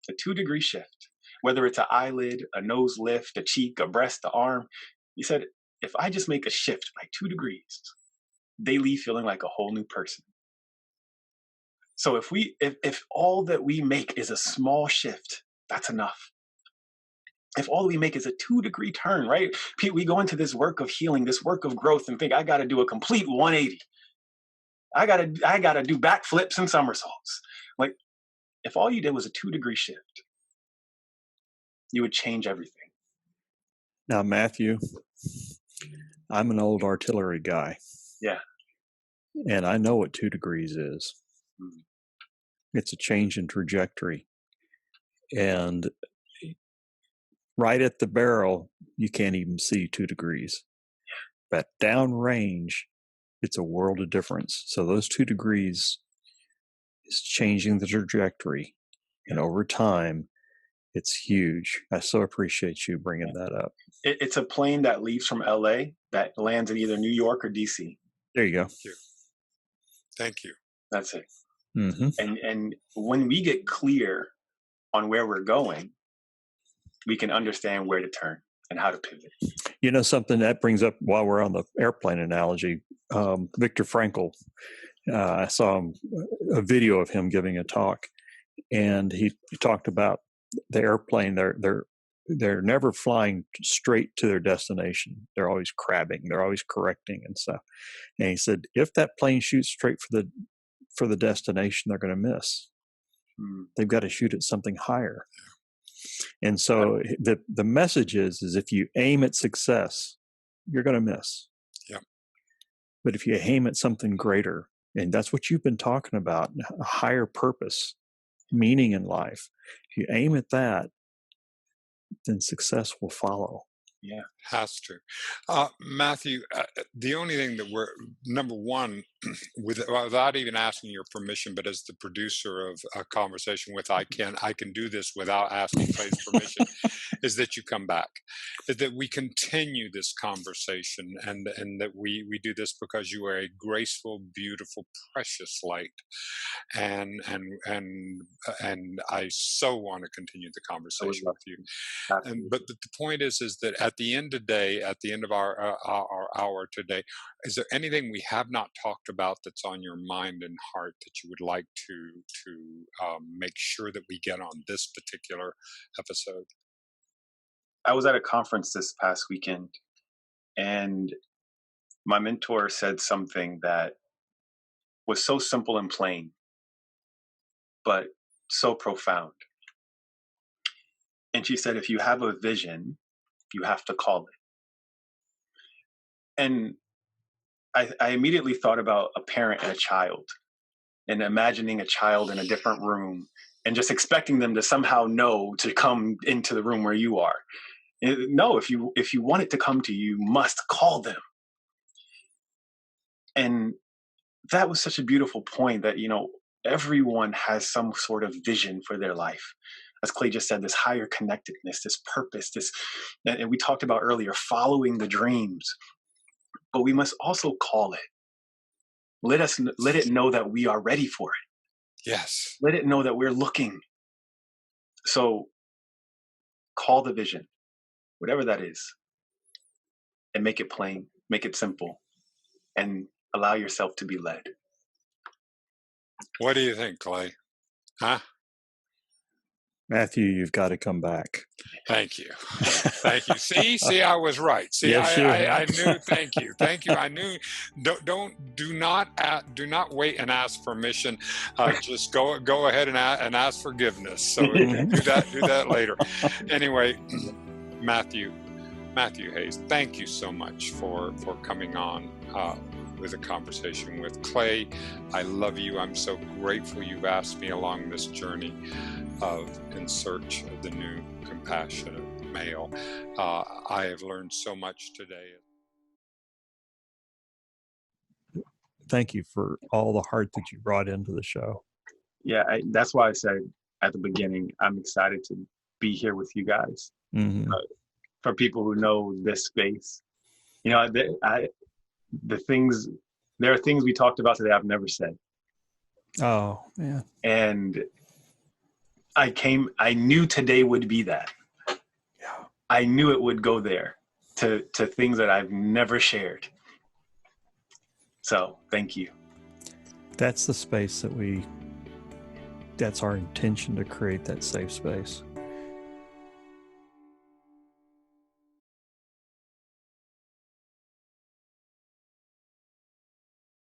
a 2-degree shift, whether it's an eyelid, a nose lift, a cheek, a breast, an arm. He said, if I just make a shift by 2 degrees, they leave feeling like a whole new person. So if all that we make is a small shift, that's enough. If all we make is a 2-degree turn, right? We go into this work of healing, this work of growth, and think I got to do a complete 180. I gotta do backflips and somersaults. Like, if all you did was a 2-degree shift, you would change everything. Now, Matthew, I'm an old artillery guy. Yeah. And I know what 2 degrees is. Mm-hmm. It's a change in trajectory. And right at the barrel, you can't even see 2 degrees. But downrange, it's a world of difference. So those 2 degrees is changing the trajectory. And over time, it's huge. I so appreciate you bringing that up. It's a plane that leaves from LA that lands in either New York or DC. There you go. Thank you. That's it. Mm-hmm. And when we get clear on where we're going, we can understand where to turn and how to pivot. Something that brings up while we're on the airplane analogy, Viktor Frankl, I saw a video of him giving a talk, and he talked about the airplane. They're never flying straight to their destination. They're always crabbing. They're always correcting and stuff. And he said, if that plane shoots straight for the destination, they're going to miss. They've got to shoot at something higher. And so the message is if you aim at success, you're going to miss. Yeah. But if you aim at something greater, and that's what you've been talking about, a higher purpose, meaning in life, if you aim at that, then success will follow. Yeah, has to. Matthew, the only thing that we're, number one, without even asking your permission, but as the producer of a conversation with I can do this without asking Clay's permission, is that you come back, that we continue this conversation, and that we do this because you are a graceful, beautiful, precious light, and I so want to continue the conversation with you. But the point is that at the end of the day, at the end of our hour today, is there anything we have not talked about that's on your mind and heart that you would like to make sure that we get on this particular episode? I was at a conference this past weekend, and my mentor said something that was so simple and plain, but so profound. And she said, if you have a vision, you have to call it. And I immediately thought about a parent and a child, and imagining a child in a different room and just expecting them to somehow know to come into the room where you are. No, if you want it to come to you, you must call them. And that was such a beautiful point that, everyone has some sort of vision for their life. As Clay just said, this higher connectedness, this purpose, and we talked about earlier, following the dreams. But we must also call it. Let it know that we are ready for it. Yes. Let it know that we're looking. So call the vision, whatever that is, and make it plain, make it simple, and allow yourself to be led. What do you think, Clay? Huh? Matthew, you've got to come back. Thank you. Thank you. See, I was right. See, yes, I knew. Thank you. I knew. Do not wait and ask permission. Just go ahead and ask forgiveness. So do that later. Anyway, Matthew Hayes, thank you so much for coming on with a conversation with Clay. I love you. I'm so grateful you've asked me along this journey of In Search of the New Compassionate Male. I have learned so much today. Thank you for all the heart that you brought into the show. Yeah, that's why I said at the beginning, I'm excited to be here with you guys. Mm-hmm. For people who know this space, there are things we talked about today I've never said. Oh, yeah. And I knew today would be that. Yeah. I knew it would go there to things that I've never shared. So thank you. That's the space that's our intention, to create that safe space.